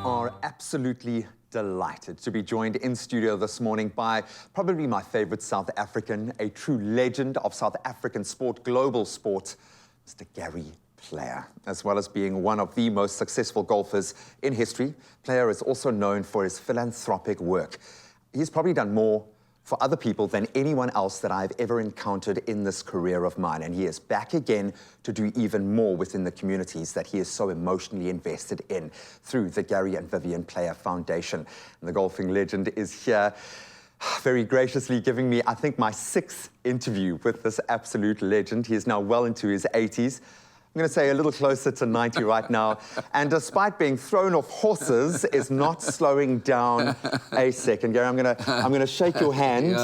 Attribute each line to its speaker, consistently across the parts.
Speaker 1: are absolutely delighted to be joined in studio this morning by probably my favorite South African, a true legend of South African sport, global sport, Mr. Gary Player. As well as being one of the most successful golfers in history, Player is also known for his philanthropic work. He's probably done more for other people than anyone else that I've ever encountered in this career of mine. And he is back again to do even more within the communities that he is so emotionally invested in through the Gary and Vivian Player Foundation. And the golfing legend is here, very graciously giving me, I think, my 6th interview with this absolute legend. He is now well into his 80s. I'm going to say a little closer to 90 right now, and despite being thrown off horses, is not slowing down a second. Gary, I'm going to shake your hand.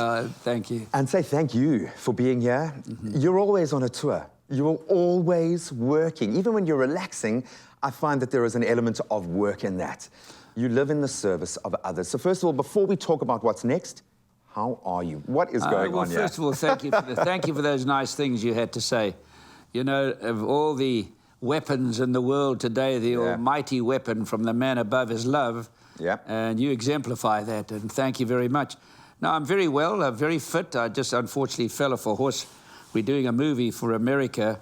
Speaker 2: Thank you.
Speaker 1: And say thank you for being here. You're always on a tour. You're always working. Even when you're relaxing, I find that there is an element of work in that. You live in the service of others. So first of all, before we talk about what's next, how are you? What is going on here?
Speaker 2: First of all, thank you for those nice things you had to say. You know, of all the weapons in the world today, the almighty weapon from the man above is love.
Speaker 1: Yeah.
Speaker 2: And you exemplify that, and thank you very much. No, I'm very well, very fit. I just unfortunately fell off a horse. We're doing a movie for America,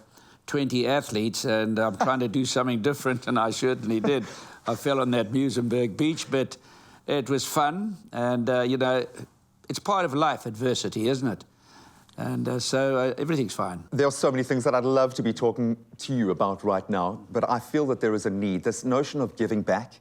Speaker 2: 20 athletes, and I'm trying to do something different, and I certainly did. I fell on that Muizenberg beach, but it was fun, and, you know, it's part of life, adversity, isn't it? And so everything's fine.
Speaker 1: There are so many things that I'd love to be talking to you about right now, but I feel that there is a need. This notion of giving back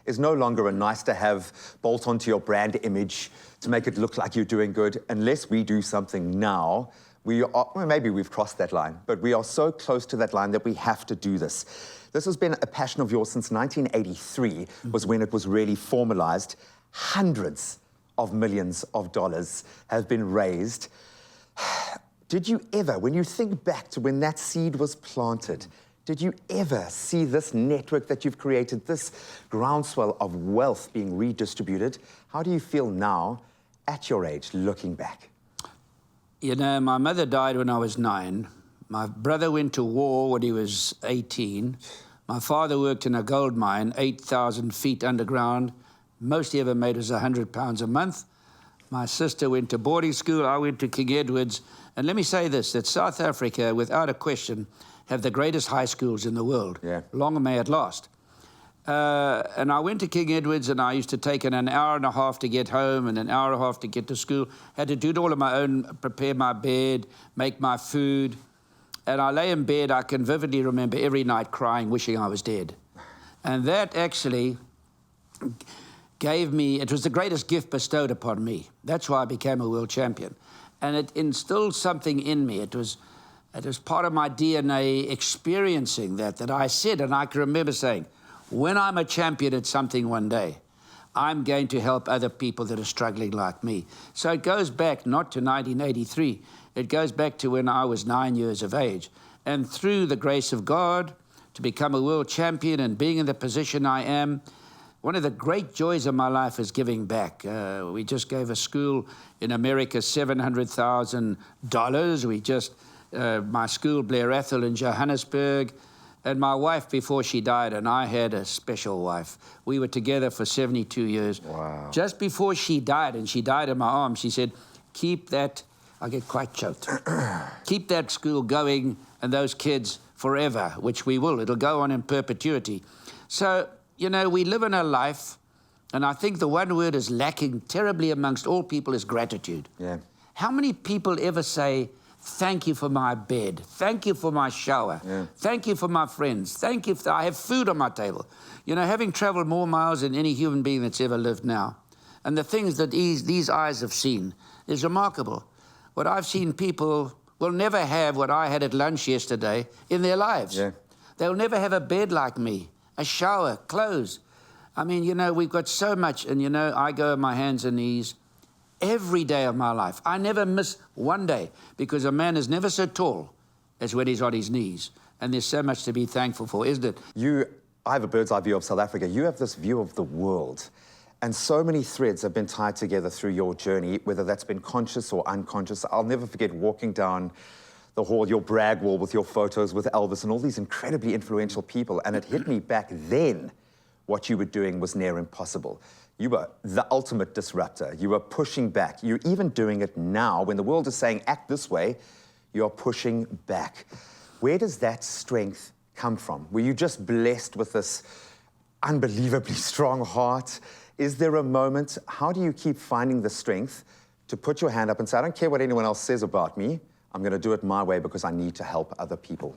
Speaker 1: is no longer a nice-to-have bolt onto your brand image to make it look like you're doing good. Unless we do something now, well, maybe we've crossed that line, but we are so close to that line that we have to do this. This has been a passion of yours since 1983, was when it was really formalized. Hundreds of millions of dollars have been raised. Did you ever, when you think back to when that seed was planted, did you ever see this network that you've created, this groundswell of wealth being redistributed? How do you feel now, at your age, looking back?
Speaker 2: You know, my mother died when I was 9. My brother went to war when he was 18. My father worked in a gold mine, 8,000 feet underground. Most he ever made was £100 a month. My sister went to boarding school, I went to King Edward's. And let me say this, that South Africa, without a question, have the greatest high schools in the world.
Speaker 1: Yeah.
Speaker 2: Long may it last. And I went to King Edward's, and I used to take an hour and a half to get home and an hour and a half to get to school. Had to do it all on my own, prepare my bed, make my food. And I lay in bed, I can vividly remember every night crying, wishing I was dead. And that actually gave me, it was the greatest gift bestowed upon me. That's why I became a world champion. And it instilled something in me. It was part of my DNA experiencing that I said, and I can remember saying, when I'm a champion at something one day, I'm going to help other people that are struggling like me. So it goes back not to 1983, it goes back to when I was 9 years of age. And through the grace of God, to become a world champion and being in the position I am, one of the great joys of my life is giving back. We just gave a school in America $700,000. We just, my school, Blair Athol in Johannesburg, and my wife before she died, and I had a special wife. We were together for 72 years.
Speaker 1: Wow.
Speaker 2: Just before she died, and she died in my arms, she said, keep that, I get quite choked, keep that school going and those kids forever, which we will. It'll go on in perpetuity. So, you know, we live in a life, and I think the one word is lacking terribly amongst all people is gratitude.
Speaker 1: Yeah.
Speaker 2: How many people ever say, thank you for my bed, thank you for my shower, thank you for my friends, thank you for I have food on my table. You know, having traveled more miles than any human being that's ever lived now, and the things that these eyes have seen is remarkable. What I've seen, people will never have what I had at lunch yesterday in their lives.
Speaker 1: Yeah.
Speaker 2: They'll never have a bed like me, a shower, clothes. I mean, you know, we've got so much, and, you know, I go on my hands and knees every day of my life. I never miss one day, because a man is never so tall as when he's on his knees. And there's so much to be thankful for, isn't it?
Speaker 1: I have a bird's eye view of South Africa. You have this view of the world. And so many threads have been tied together through your journey, whether that's been conscious or unconscious. I'll never forget walking down the hall, your brag wall with your photos with Elvis and all these incredibly influential people. And it hit me back then what you were doing was near impossible. You were the ultimate disruptor. You were pushing back. You're even doing it now when the world is saying, act this way, you're pushing back. Where does that strength come from? Were you just blessed with this unbelievably strong heart? Is there a moment? How do you keep finding the strength to put your hand up and say, I don't care what anyone else says about me. I'm going to do it my way because I need to help other people?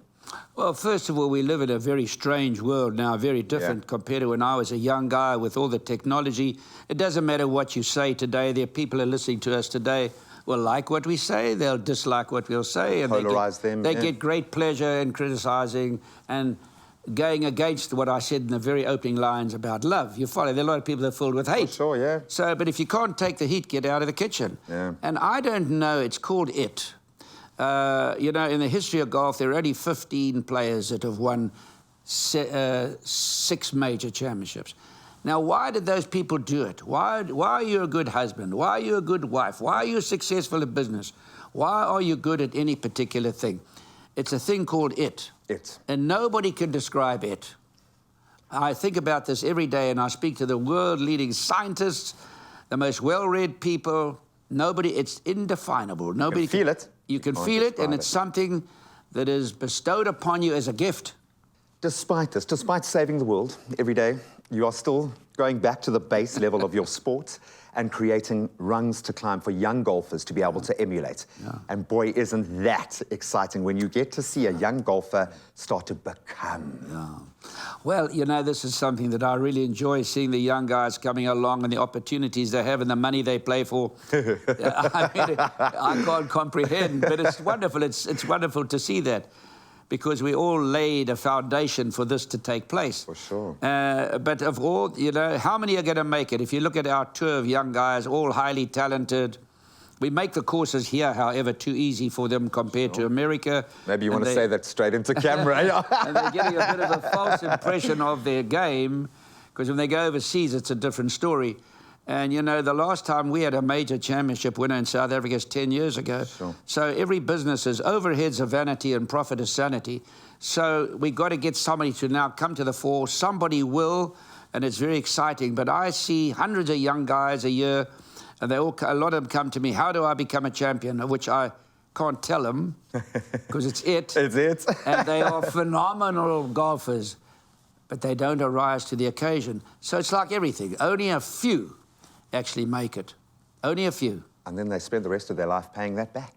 Speaker 2: Well, first of all, we live in a very strange world now, very different compared to when I was a young guy with all the technology. It doesn't matter what you say today. There are people who are listening to us today will like what we say, they'll dislike what we'll say. And
Speaker 1: polarize
Speaker 2: they get great pleasure in criticizing and going against what I said in the very opening lines about love. You follow, there are a lot of people that are filled with hate.
Speaker 1: Sure, yeah.
Speaker 2: So, but if you can't take the heat, get out of the kitchen.
Speaker 1: Yeah.
Speaker 2: And I don't know, it's called it. You know, in the history of golf, there are only 15 players that have won 6 major championships. Now, why did those people do it? Why are you a good husband? Why are you a good wife? Why are you successful in business? Why are you good at any particular thing? It's a thing called it.
Speaker 1: It.
Speaker 2: And nobody can describe it. I think about this every day, and I speak to the world-leading scientists, the most well-read people. Nobody, it's indefinable. Nobody
Speaker 1: can feel it.
Speaker 2: You can feel it, and it's something that is bestowed upon you as a gift.
Speaker 1: Despite this, despite saving the world every day, you are still going back to the base level of your sport and creating rungs to climb for young golfers to be able to emulate. And boy, isn't that exciting when you get to see a young golfer start to become.
Speaker 2: Well, you know, this is something that I really enjoy, seeing the young guys coming along and the opportunities they have and the money they play for. I mean, I can't comprehend, but it's wonderful. It's wonderful to see that, because we all laid a foundation for this to take place.
Speaker 1: For sure.
Speaker 2: But of all, you know, how many are going to make it? If you look at our tour of young guys, all highly talented, we make the courses here, however, too easy for them compared to America.
Speaker 1: Maybe you want to say that straight into camera.
Speaker 2: And they're getting a bit of a false impression of their game, because when they go overseas, it's a different story. And, you know, the last time we had a major championship winner in South Africa is 10 years ago.
Speaker 1: Sure.
Speaker 2: So every business is overheads of vanity and profit is sanity. So we got to get somebody to now come to the fore. Somebody will, and it's very exciting. But I see hundreds of young guys a year, and a lot of them come to me, how do I become a champion? Of which I can't tell them, because it's it.
Speaker 1: It's it.
Speaker 2: And they are phenomenal golfers, but they don't arise to the occasion. So it's like everything. Only a few actually make it. Only a few.
Speaker 1: And then they spend the rest of their life paying that back.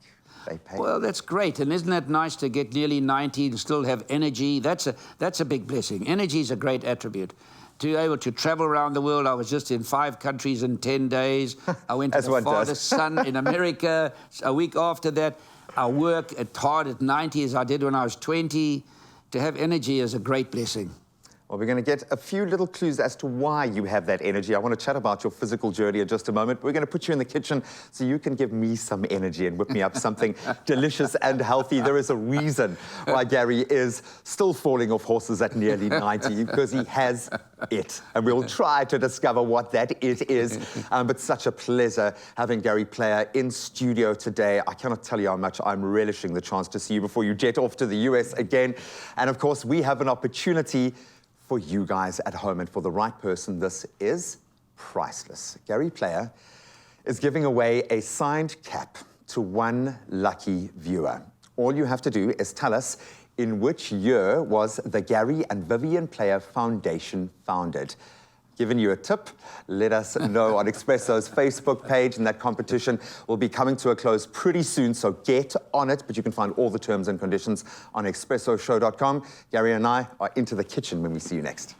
Speaker 1: They pay.
Speaker 2: Well, that's great. And isn't that nice to get nearly 90 and still have energy? That's a big blessing. Energy is a great attribute. To be able to travel around the world, I was just in 5 countries in 10 days. I went to the farthest sun in America. A week after that, I work hard at 90 as I did when I was 20. To have energy is a great blessing.
Speaker 1: Well, we're going to get a few little clues as to why you have that energy. I want to chat about your physical journey in just a moment. We're going to put you in the kitchen so you can give me some energy and whip me up something delicious and healthy. There is a reason why Gary is still falling off horses at nearly 90, because he has it. And we'll try to discover what that it is. But such a pleasure having Gary Player in studio today. I cannot tell you how much I'm relishing the chance to see you before you jet off to the US again. And of course, we have an opportunity for you guys at home, and for the right person, this is priceless. Gary Player is giving away a signed cap to one lucky viewer. All you have to do is tell us in which year was the Gary and Vivian Player Foundation founded. Giving you a tip, let us know on Expresso's Facebook page, and that competition will be coming to a close pretty soon, so get on it. But you can find all the terms and conditions on expressoshow.com. Gary and I are into the kitchen when we see you next.